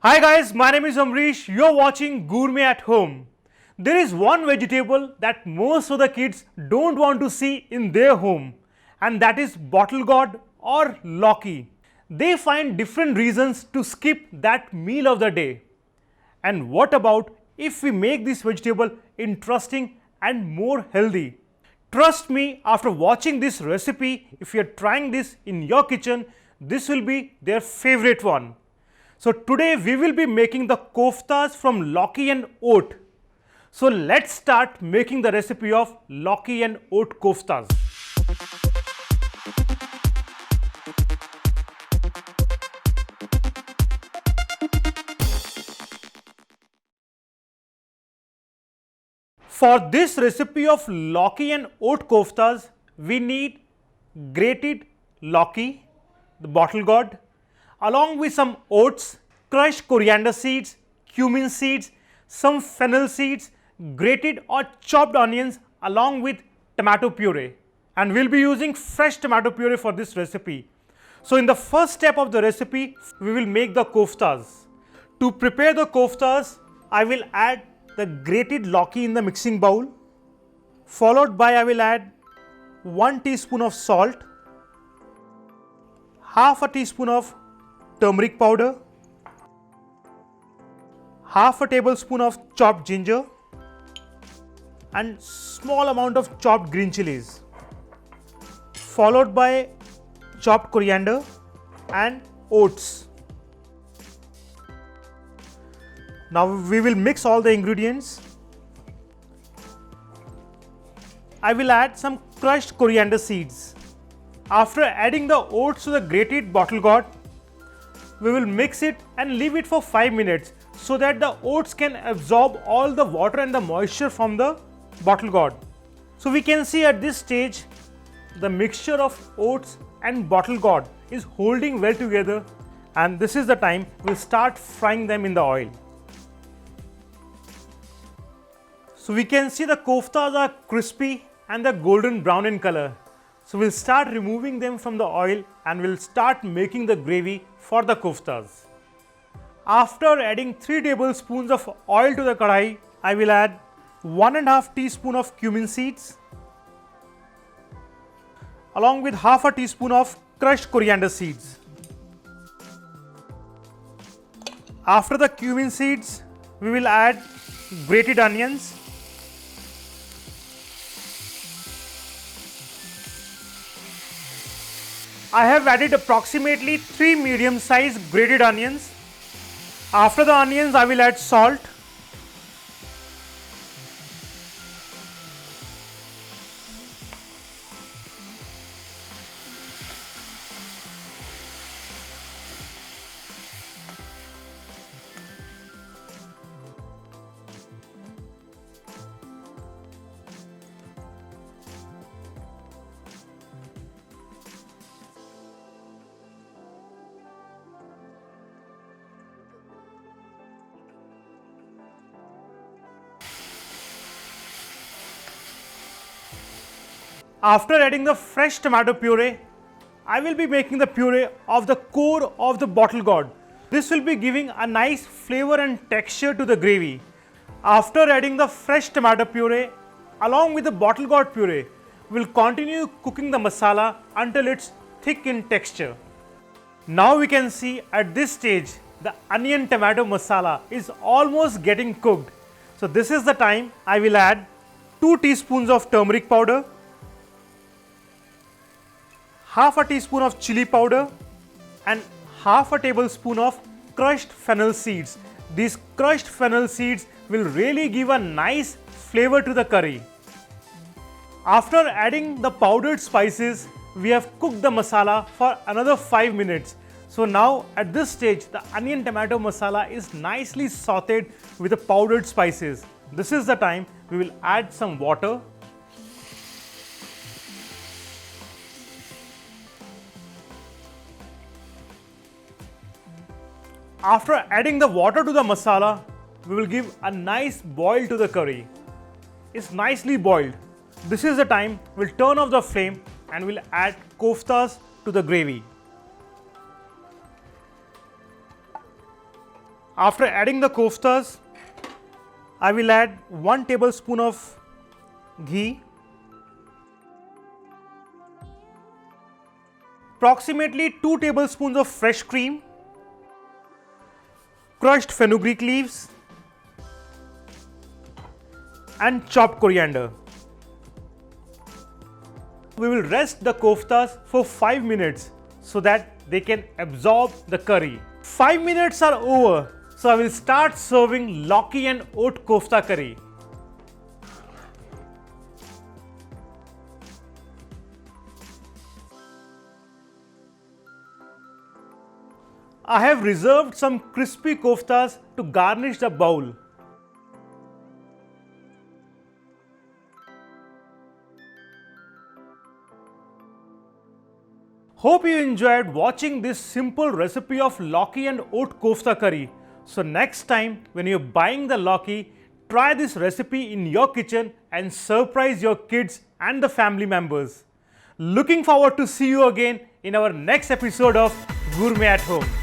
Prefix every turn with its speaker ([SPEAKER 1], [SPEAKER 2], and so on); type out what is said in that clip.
[SPEAKER 1] Hi guys, my name is Amrish. You're watching Gourmet at Home. There is one vegetable that most of the kids don't want to see in their home, and that is bottle gourd or lauki. They find different reasons to skip that meal of the day. And what about if we make this vegetable interesting and more healthy? Trust me, after watching this recipe, if you're trying this in your kitchen, this will be their favorite one. So today we will be making the koftas from lauki and oat. So let's start making the recipe of lauki and oat koftas. For this recipe of lauki and oat koftas, we need grated lauki, the bottle gourd, along with some oats, crushed coriander seeds, cumin seeds, some fennel seeds, grated or chopped onions along with tomato puree. And we'll be using fresh tomato puree for this recipe. So in the first step of the recipe, we will make the koftas. To prepare the koftas, I will add the grated lauki in the mixing bowl, followed by I will add 1 teaspoon of salt, half a teaspoon of turmeric powder, half a tablespoon of chopped ginger and small amount of chopped green chilies, followed by chopped coriander and oats. Now we will mix all the ingredients. I will add some crushed coriander seeds. After adding the oats to the grated bottle gourd, we will mix it and leave it for 5 minutes so that the oats can absorb all the water and the moisture from the bottle gourd. So we can see at this stage the mixture of oats and bottle gourd is holding well together, and this is the time we'll start frying them in the oil. So we can see the koftas are crispy and they're golden brown in color. So we'll start removing them from the oil and we'll start making the gravy for the koftas. After adding 3 tablespoons of oil to the kadai, I will add 1.5 teaspoon of cumin seeds along with half a teaspoon of crushed coriander seeds. After the cumin seeds, we will add grated onions, I have added approximately 3 medium-sized grated onions. After the onions, I will add salt, After adding the fresh tomato puree, I will be making the puree of the core of the bottle gourd. This will be giving a nice flavor and texture to the gravy. After adding the fresh tomato puree along with the bottle gourd puree, we will continue cooking the masala until it's thick in texture. Now we can see at this stage the onion tomato masala is almost getting cooked. So this is the time I will add 2 teaspoons of turmeric powder, half a teaspoon of chili powder and half a tablespoon of crushed fennel seeds. These crushed fennel seeds will really give a nice flavor to the curry. After adding the powdered spices, we have cooked the masala for another 5 minutes. So now at this stage, the onion tomato masala is nicely sauteed with the powdered spices. This is the time we will add some water. After adding the water to the masala, we will give a nice boil to the curry. It's nicely boiled. This is the time we'll turn off the flame and we'll add koftas to the gravy. After adding the koftas, I will add 1 tablespoon of ghee, approximately 2 tablespoons of fresh cream, crushed fenugreek leaves and chopped coriander. We will rest the koftas for 5 minutes so that they can absorb the curry. 5 minutes are over, so I will start serving Lauki and oat kofta curry. I have reserved some crispy koftas to garnish the bowl. Hope you enjoyed watching this simple recipe of Lauki and oat kofta curry. So next time when you're buying the Lauki, try this recipe in your kitchen and surprise your kids and the family members. Looking forward to see you again in our next episode of Gourmet at Home.